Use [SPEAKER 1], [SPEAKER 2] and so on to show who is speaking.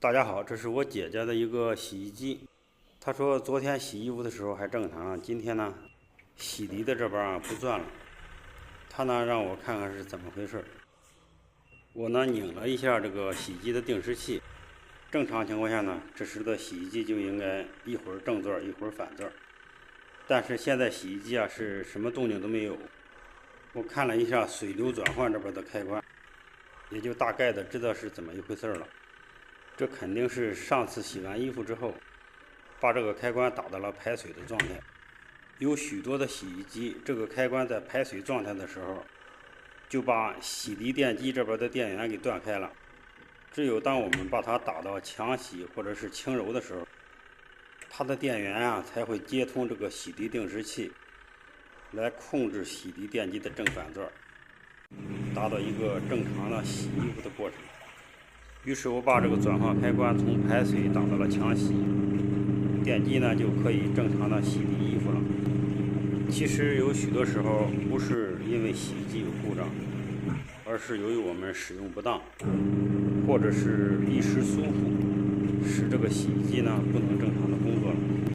[SPEAKER 1] 大家好，这是我姐姐的一个洗衣机。她说昨天洗衣服的时候还正常，今天呢，洗涤的这边不转了。她呢让我看看是怎么回事。我呢拧了一下这个洗衣机的定时器，正常情况下呢，这时的洗衣机就应该一会儿正转一会儿反转。但是现在洗衣机是什么动静都没有。我看了一下水流转换这边的开关，也就大概的知道是怎么一回事了。这肯定是上次洗完衣服之后，把这个开关打到了排水的状态。有许多的洗衣机，这个开关在排水状态的时候，就把洗涤电机这边的电源给断开了。只有当我们把它打到强洗或者是轻柔的时候，它的电源才会接通这个洗涤定时器，来控制洗涤电机的正反转，达到一个正常的洗衣服的过程。于是我把这个转换开关从排水打到了强洗，电机呢就可以正常的洗涤衣服了。其实有许多时候不是因为洗衣机有故障，而是由于我们使用不当，或者是一时疏忽，使这个洗衣机呢不能正常的工作了。